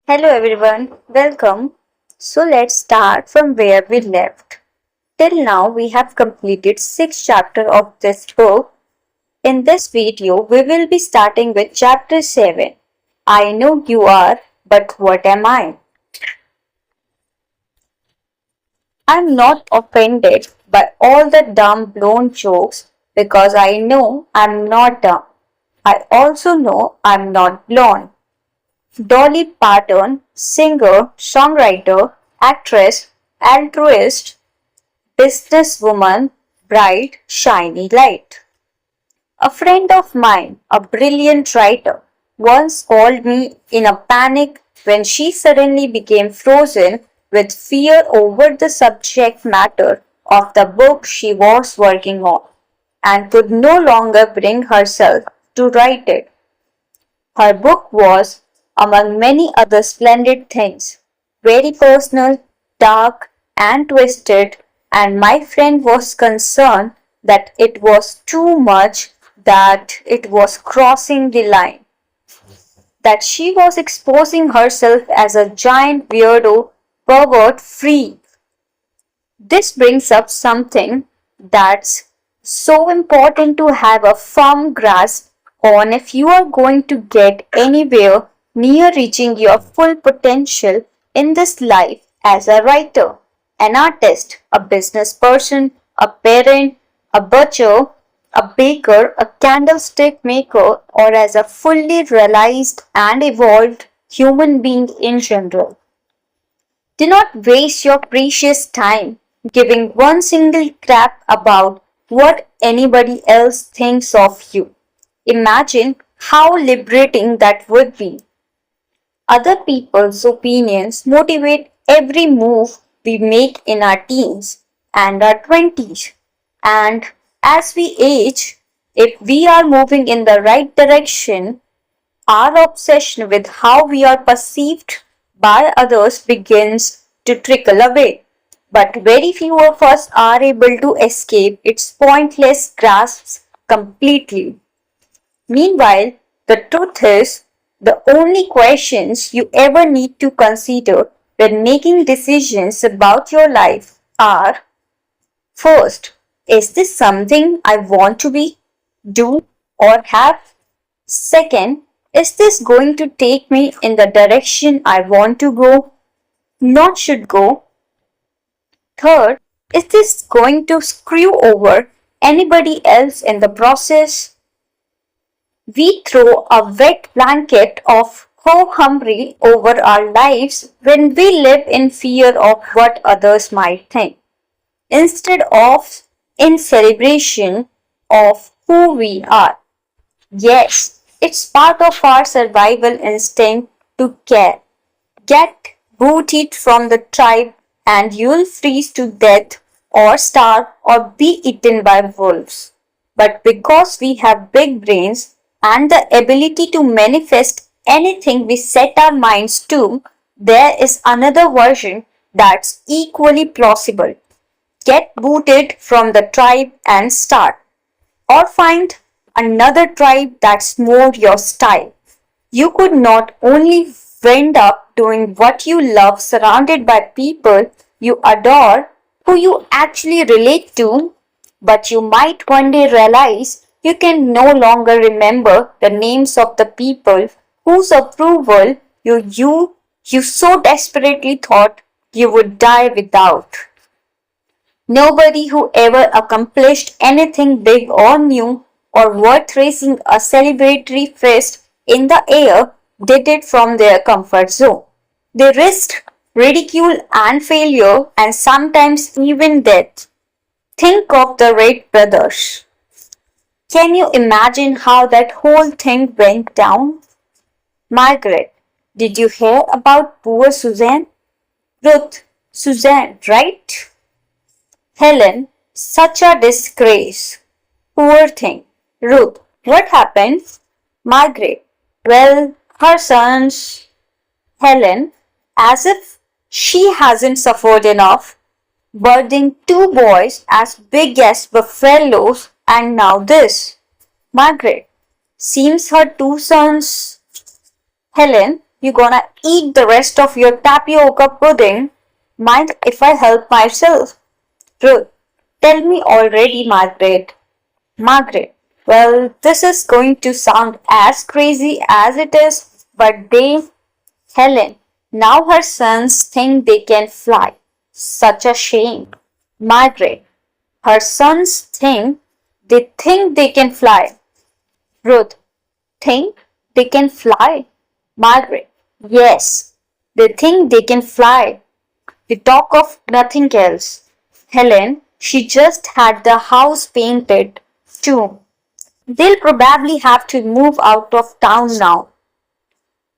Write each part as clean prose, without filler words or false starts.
Hello everyone, welcome. So let's start from where we left. Till now we have completed 6 chapters of this book. In this video we will be starting with chapter 7. I know you are, but what am I? I'm not offended by all the dumb blown jokes because I know I'm not dumb. I also know I'm not blonde. Dolly Parton, singer, songwriter, actress, altruist, businesswoman, bright, shiny light. A friend of mine, a brilliant writer, once called me in a panic when she suddenly became frozen with fear over the subject matter of the book she was working on and could no longer bring herself to write it. Her book was, among many other splendid things, very personal, dark, and twisted, and my friend was concerned that it was too much, that it was crossing the line, that she was exposing herself as a giant weirdo pervert freak. This brings up something that's so important to have a firm grasp on if you are going to get anywhere near reaching your full potential in this life as a writer, an artist, a business person, a parent, a butcher, a baker, a candlestick maker, or as a fully realized and evolved human being in general. Do not waste your precious time giving one single crap about what anybody else thinks of you. Imagine how liberating that would be. Other people's opinions motivate every move we make in our teens and our 20s. And as we age, if we are moving in the right direction, our obsession with how we are perceived by others begins to trickle away. But very few of us are able to escape its pointless grasps completely. Meanwhile, the truth is, the only questions you ever need to consider when making decisions about your life are: first, is this something I want to be, do, or have? Second, is this going to take me in the direction I want to go, not should go? Third, is this going to screw over anybody else in the process? We throw a wet blanket of ho-humry over our lives when we live in fear of what others might think, instead of in celebration of who we are. Yes, it's part of our survival instinct to care. Get booted from the tribe and you'll freeze to death or starve or be eaten by wolves. But because we have big brains and the ability to manifest anything we set our minds to, there is another version that's equally plausible. Get booted from the tribe and start, or find another tribe that's more your style. You could not only end up doing what you love surrounded by people you adore who you actually relate to, but you might one day realize you can no longer remember the names of the people whose approval you so desperately thought you would die without. Nobody who ever accomplished anything big or new or worth raising a celebratory fist in the air did it from their comfort zone. They risked ridicule and failure and sometimes even death. Think of the Wright brothers. Can you imagine how that whole thing went down? Margaret, did you hear about poor Suzanne? Ruth, Suzanne, right? Helen, such a disgrace. Poor thing. Ruth, what happened? Margaret, well, her sons. Helen, as if she hasn't suffered enough, birthing 2 boys as big as buffaloes, and now this. Margaret, seems her 2 sons. Helen, You gonna eat the rest of your tapioca pudding? Mind if I help myself? Ruth, tell me already, Margaret. Margaret, well, this is going to sound as crazy as it is, but Helen, now her sons think they can fly. Such a shame. Margaret, her sons think they can fly. Ruth, think they can fly. Margaret, yes, they think they can fly. They talk of nothing else. Helen, she just had the house painted too. They'll probably have to move out of town now.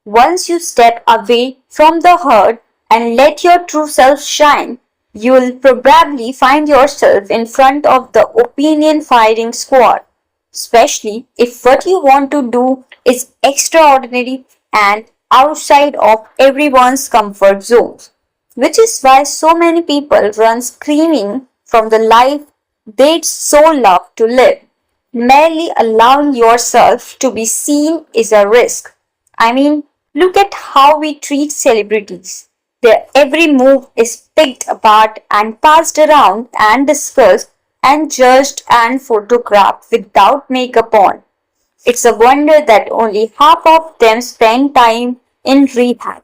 Once you step away from the herd and let your true self shine, you'll probably find yourself in front of the opinion firing squad, especially if what you want to do is extraordinary and outside of everyone's comfort zones, which is why so many people run screaming from the life they'd so love to live. Merely allowing yourself to be seen is a risk. I mean, look at how we treat celebrities. Their every move is picked apart and passed around and discussed and judged and photographed without makeup on. It's a wonder that only half of them spend time in rehab.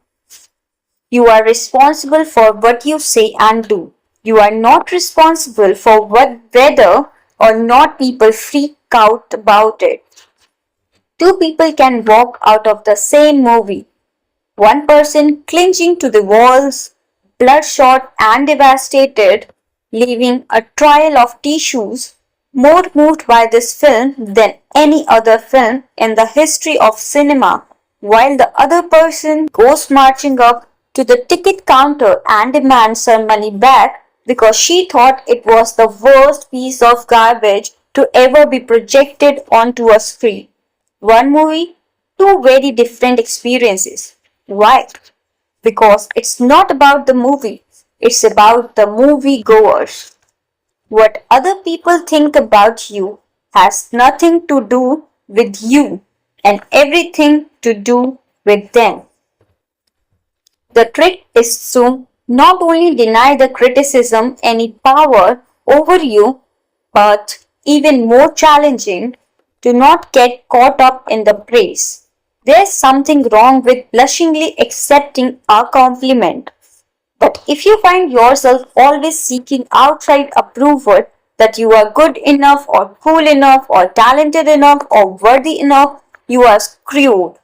You are responsible for what you say and do. You are not responsible for whether or not people freak out about it. Two people can walk out of the same movie. One person clinging to the walls, bloodshot and devastated, leaving a trail of tissues, more moved by this film than any other film in the history of cinema, while the other person goes marching up to the ticket counter and demands her money back because she thought it was the worst piece of garbage to ever be projected onto a screen. One movie, two very different experiences. Why? Because it's not about the movie, it's about the movie goers. What other people think about you has nothing to do with you and everything to do with them. The trick is to not only deny the criticism any power over you, but even more challenging, to not get caught up in the praise. There's something wrong with blushingly accepting a compliment. But if you find yourself always seeking outside approval that you are good enough or cool enough or talented enough or worthy enough, you are screwed.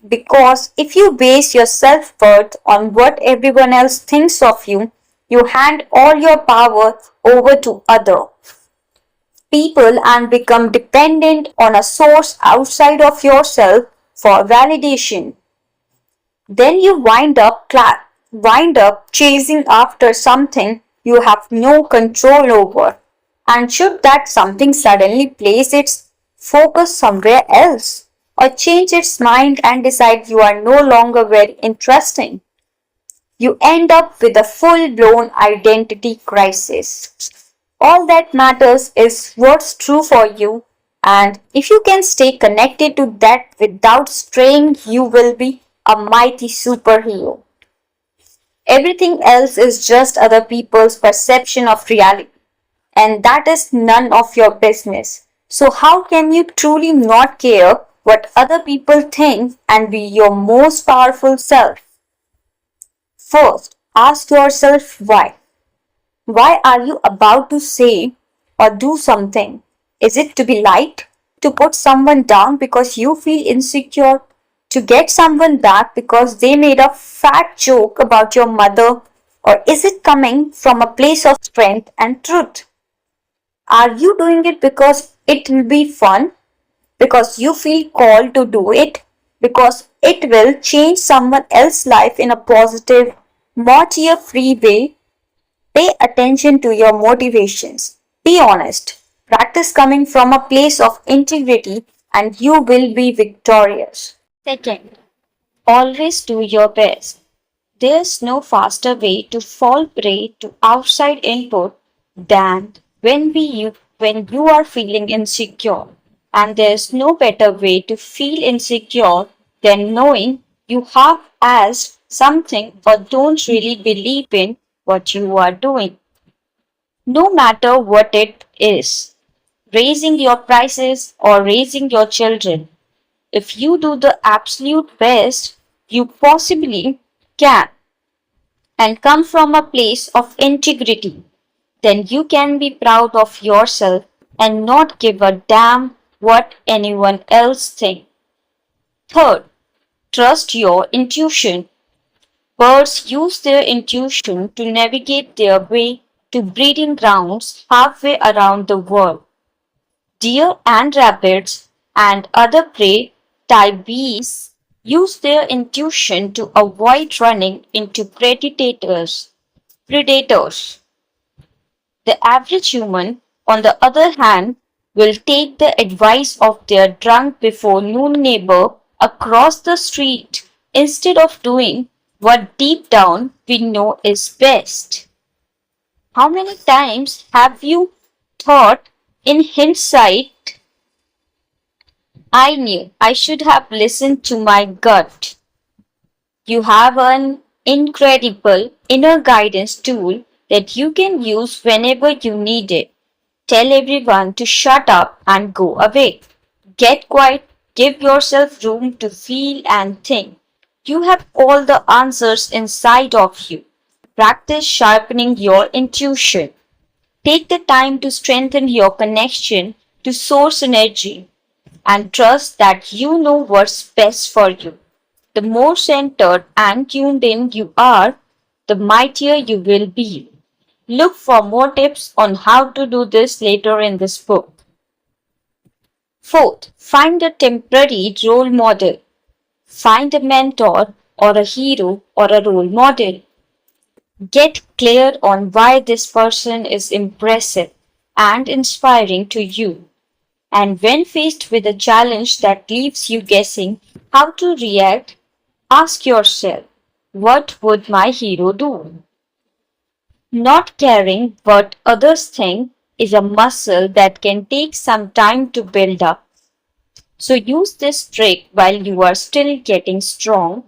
Because if you base your self-worth on what everyone else thinks of you, you hand all your power over to other people and become dependent on a source outside of yourself for validation. Then you wind up chasing after something you have no control over. And should that something suddenly place its focus somewhere else or change its mind and decide you are no longer very interesting, you end up with a full-blown identity crisis. All that matters is what's true for you, and if you can stay connected to that without straying, you will be a mighty superhero. Everything else is just other people's perception of reality, and that is none of your business. So, how can you truly not care what other people think and be your most powerful self? First, ask yourself why. Why are you about to say or do something? Is it to be liked? To put someone down because you feel insecure? To get someone back because they made a fat joke about your mother? Or is it coming from a place of strength and truth? Are you doing it because it will be fun? Because you feel called to do it? Because it will change someone else's life in a positive, more tear-free way? Pay attention to your motivations. Be honest. Practice coming from a place of integrity and you will be victorious. Second, always do your best. There's no faster way to fall prey to outside input than when you are feeling insecure. And there's no better way to feel insecure than knowing You half-assed something or don't really believe in what you are doing. No matter what it is, raising your prices or raising your children, if you do the absolute best you possibly can and come from a place of integrity, then you can be proud of yourself and not give a damn what anyone else thinks. Third, trust your intuition. Birds use their intuition to navigate their way to breeding grounds halfway around the world. Deer and rabbits and other prey type beasts use their intuition to avoid running into predators. The average human, on the other hand, will take the advice of their drunk before noon neighbor across the street instead of doing what deep down we know is best. How many times have you thought in hindsight, I knew I should have listened to my gut? You have an incredible inner guidance tool that you can use whenever you need it. Tell everyone to shut up and go away. Get quiet, give yourself room to feel and think. You have all the answers inside of you. Practice sharpening your intuition. Take the time to strengthen your connection to source energy and trust that you know what's best for you. The more centered and tuned in you are, the mightier you will be. Look for more tips on how to do this later in this book. Fourth, find a temporary role model. Find a mentor or a hero or a role model. Get clear on why this person is impressive and inspiring to you. And when faced with a challenge that leaves you guessing how to react, ask yourself, what would my hero do? Not caring what others think is a muscle that can take some time to build up. So use this trick while you are still getting strong,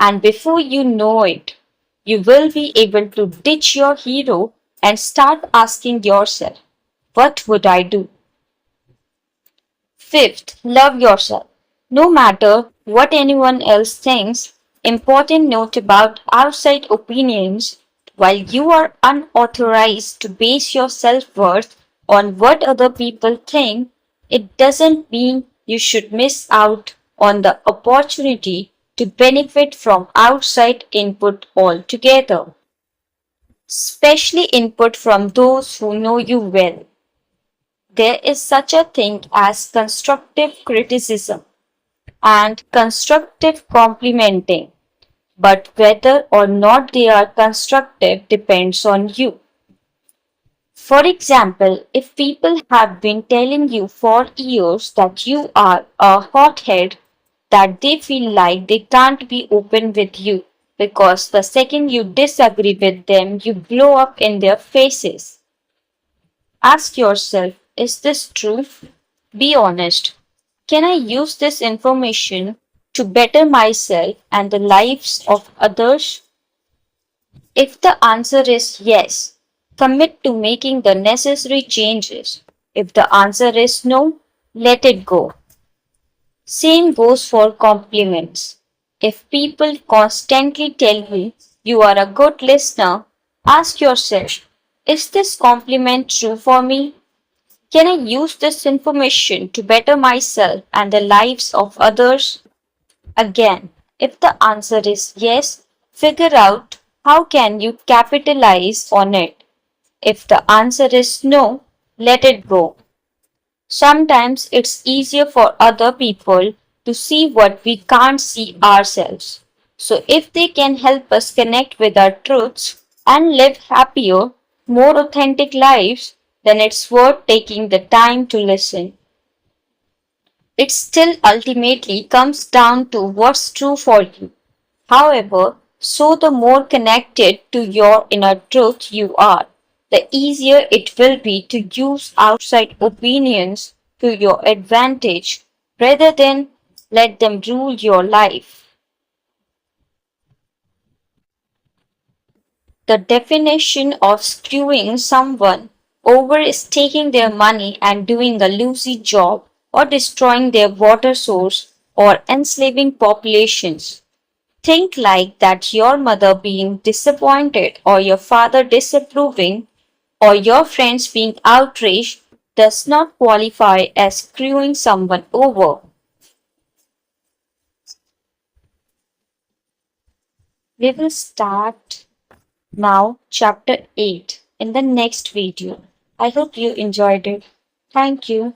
and before you know it, you will be able to ditch your hero and start asking yourself, what would I do? Fifth, love yourself. No matter what anyone else thinks, important note about outside opinions, while you are unauthorized to base your self-worth on what other people think, it doesn't mean you should miss out on the opportunity to benefit from outside input altogether, especially input from those who know you well. There is such a thing as constructive criticism and constructive complimenting, but whether or not they are constructive depends on you. For example, if people have been telling you for years that you are a hothead, that they feel like they can't be open with you because the second you disagree with them, you blow up in their faces. Ask yourself, is this true? Be honest. Can I use this information to better myself and the lives of others? If the answer is yes, commit to making the necessary changes. If the answer is no, let it go. Same goes for compliments. If people constantly tell you you are a good listener, ask yourself, is this compliment true for me? Can I use this information to better myself and the lives of others? Again, if the answer is yes, figure out how can you capitalize on it. If the answer is no, let it go. Sometimes it's easier for other people to see what we can't see ourselves. So if they can help us connect with our truths and live happier, more authentic lives, then it's worth taking the time to listen. It still ultimately comes down to what's true for you. However, so the more connected to your inner truth you are, the easier it will be to use outside opinions to your advantage rather than let them rule your life. The definition of screwing someone over is taking their money and doing a lousy job or destroying their water source or enslaving populations. Think like that your mother being disappointed or your father disapproving or your friends being outraged does not qualify as screwing someone over. We will start now chapter 8 in the next video. I hope you enjoyed it. Thank you.